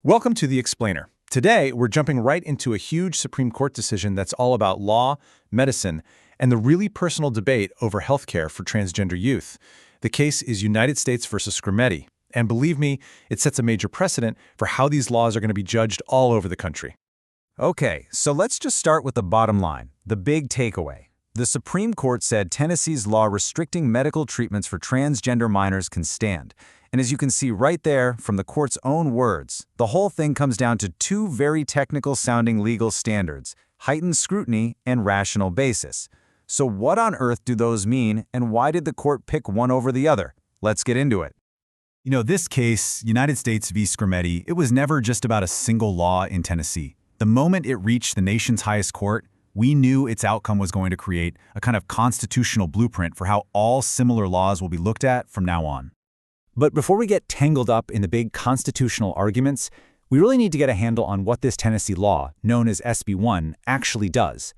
Welcome to The Explainer. Today, we're jumping right into a huge Supreme Court decision that's all about law, medicine, and the really personal debate over healthcare for transgender youth. The case is United States versus Skrmetti, and believe me, it sets a major precedent for how these laws are going to be judged all over the country. Okay, so let's just start with the bottom line, the big takeaway. The Supreme Court said Tennessee's law restricting medical treatments for transgender minors can stand. And as you can see right there from the court's own words, the whole thing comes down to two very technical-sounding legal standards, heightened scrutiny and rational basis. So what on earth do those mean, and why did the court pick one over the other? Let's get into it. This case, United States v. Skrmetti, it was never just about a single law in Tennessee. The moment it reached the nation's highest court, we knew its outcome was going to create a kind of constitutional blueprint for how all similar laws will be looked at from now on. But before we get tangled up in the big constitutional arguments, we really need to get a handle on what this Tennessee law, known as SB 1, actually does.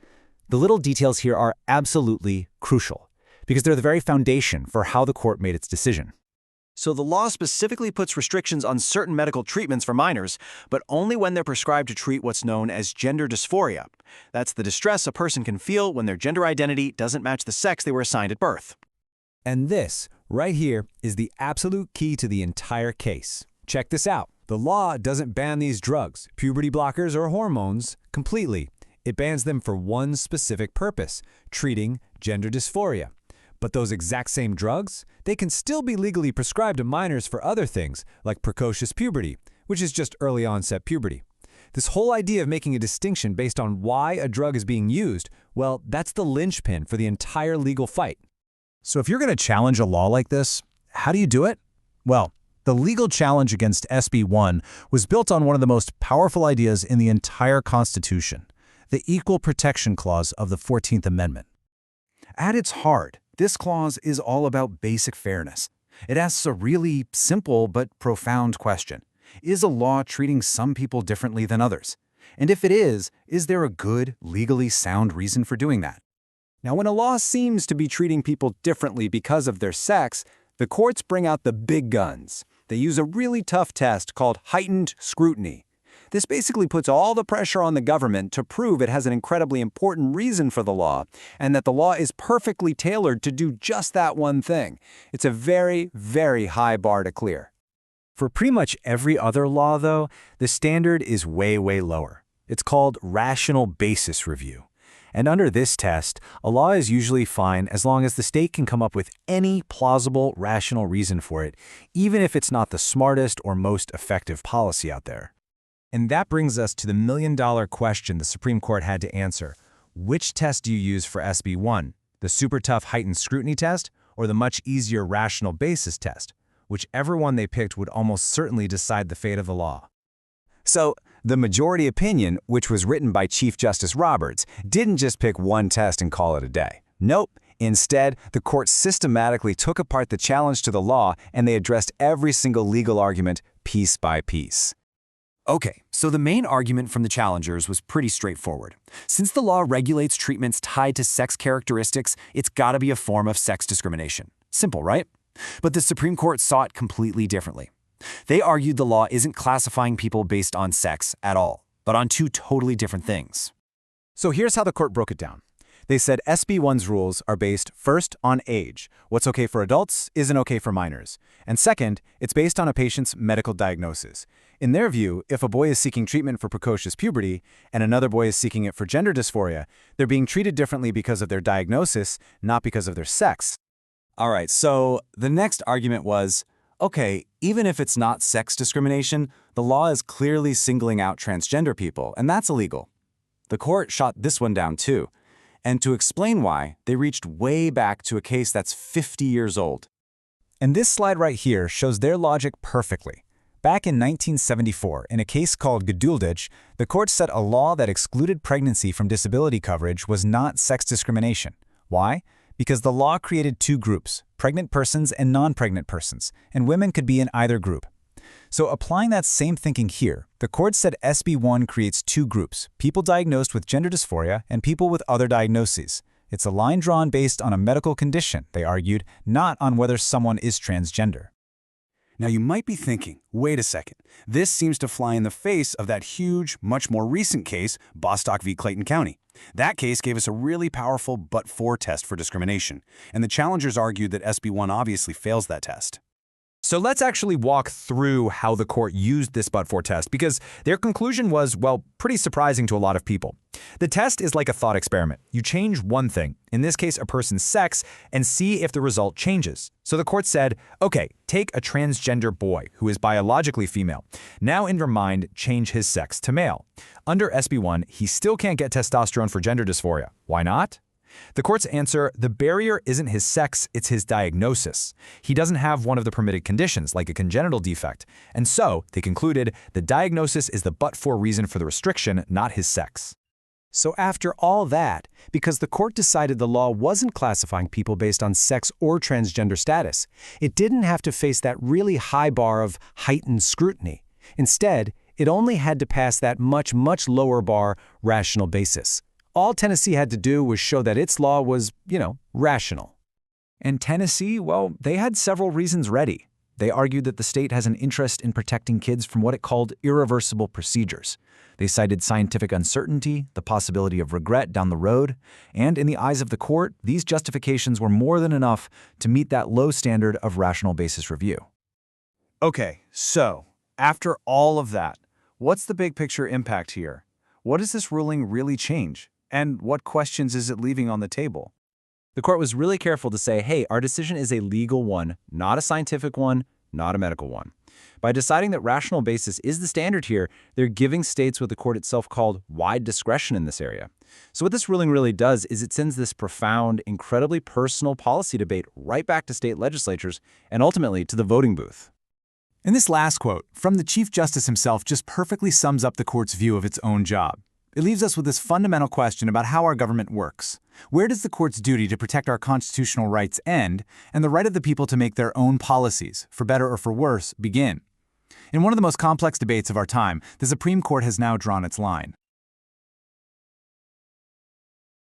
The little details here are absolutely crucial, because they're the very foundation for how the court made its decision. So the law specifically puts restrictions on certain medical treatments for minors, but only when they're prescribed to treat what's known as gender dysphoria. That's the distress a person can feel when their gender identity doesn't match the sex they were assigned at birth. And this, right here, is the absolute key to the entire case. Check this out. The law doesn't ban these drugs, puberty blockers or hormones, completely. It bans them for one specific purpose, treating gender dysphoria. But those exact same drugs, they can still be legally prescribed to minors for other things, like precocious puberty, which is just early onset puberty. This whole idea of making a distinction based on why a drug is being used, well, that's the linchpin for the entire legal fight. So if you're going to challenge a law like this, how do you do it? Well, the legal challenge against SB 1 was built on one of the most powerful ideas in the entire Constitution, the Equal Protection Clause of the 14th Amendment. At its heart, this clause is all about basic fairness. It asks a really simple but profound question. Is a law treating some people differently than others? And if it is there a good, legally sound reason for doing that? Now, when a law seems to be treating people differently because of their sex, the courts bring out the big guns. They use a really tough test called heightened scrutiny. This basically puts all the pressure on the government to prove it has an incredibly important reason for the law, and that the law is perfectly tailored to do just that one thing. It's a very, very high bar to clear. For pretty much every other law, though, the standard is way, way lower. It's called rational basis review. And under this test, a law is usually fine as long as the state can come up with any plausible, rational reason for it, even if it's not the smartest or most effective policy out there. And that brings us to the million-dollar question the Supreme Court had to answer. Which test do you use for SB 1? The super tough heightened scrutiny test or the much easier rational basis test? Whichever one they picked would almost certainly decide the fate of the law. So, the majority opinion, which was written by Chief Justice Roberts, didn't just pick one test and call it a day. Nope. Instead, the court systematically took apart the challenge to the law and they addressed every single legal argument piece by piece. Okay, so the main argument from the challengers was pretty straightforward. Since the law regulates treatments tied to sex characteristics, it's gotta be a form of sex discrimination. Simple, right? But the Supreme Court saw it completely differently. They argued the law isn't classifying people based on sex at all, but on two totally different things. So here's how the court broke it down. They said SB 1's rules are based first on age. What's okay for adults isn't okay for minors. And second, it's based on a patient's medical diagnosis. In their view, if a boy is seeking treatment for precocious puberty and another boy is seeking it for gender dysphoria, they're being treated differently because of their diagnosis, not because of their sex. All right, so the next argument was, okay, even if it's not sex discrimination, the law is clearly singling out transgender people, and that's illegal. The court shot this one down too. And to explain why, they reached way back to a case that's 50 years old. And this slide right here shows their logic perfectly. Back in 1974, in a case called Geduldig, the court said a law that excluded pregnancy from disability coverage was not sex discrimination. Why? Because the law created two groups, pregnant persons and non-pregnant persons, and women could be in either group. So applying that same thinking here, the court said SB 1 creates two groups, people diagnosed with gender dysphoria and people with other diagnoses. It's a line drawn based on a medical condition, they argued, not on whether someone is transgender. Now you might be thinking, wait a second, this seems to fly in the face of that huge, much more recent case, Bostock v. Clayton County. That case gave us a really powerful but-for test for discrimination, and the challengers argued that SB 1 obviously fails that test. So let's actually walk through how the court used this but-for test, because their conclusion was, well, pretty surprising to a lot of people. The test is like a thought experiment. You change one thing, in this case a person's sex, and see if the result changes. So the court said, okay, take a transgender boy who is biologically female. Now in your mind, change his sex to male. Under SB 1, he still can't get testosterone for gender dysphoria. Why not? The court's answer, the barrier isn't his sex, it's his diagnosis. He doesn't have one of the permitted conditions, like a congenital defect. And so, they concluded, the diagnosis is the but-for reason for the restriction, not his sex. So after all that, because the court decided the law wasn't classifying people based on sex or transgender status, it didn't have to face that really high bar of heightened scrutiny. Instead, it only had to pass that much, much lower bar, rational basis. All Tennessee had to do was show that its law was, rational. And Tennessee, well, they had several reasons ready. They argued that the state has an interest in protecting kids from what it called irreversible procedures. They cited scientific uncertainty, the possibility of regret down the road, and in the eyes of the court, these justifications were more than enough to meet that low standard of rational basis review. Okay, so, after all of that, what's the big picture impact here? What does this ruling really change? And what questions is it leaving on the table? The court was really careful to say, hey, our decision is a legal one, not a scientific one, not a medical one. By deciding that rational basis is the standard here, they're giving states what the court itself called wide discretion in this area. So what this ruling really does is it sends this profound, incredibly personal policy debate right back to state legislatures and ultimately to the voting booth. And this last quote from the Chief Justice himself just perfectly sums up the court's view of its own job. It leaves us with this fundamental question about how our government works. Where does the court's duty to protect our constitutional rights end, and the right of the people to make their own policies, for better or for worse, begin? In one of the most complex debates of our time, the Supreme Court has now drawn its line.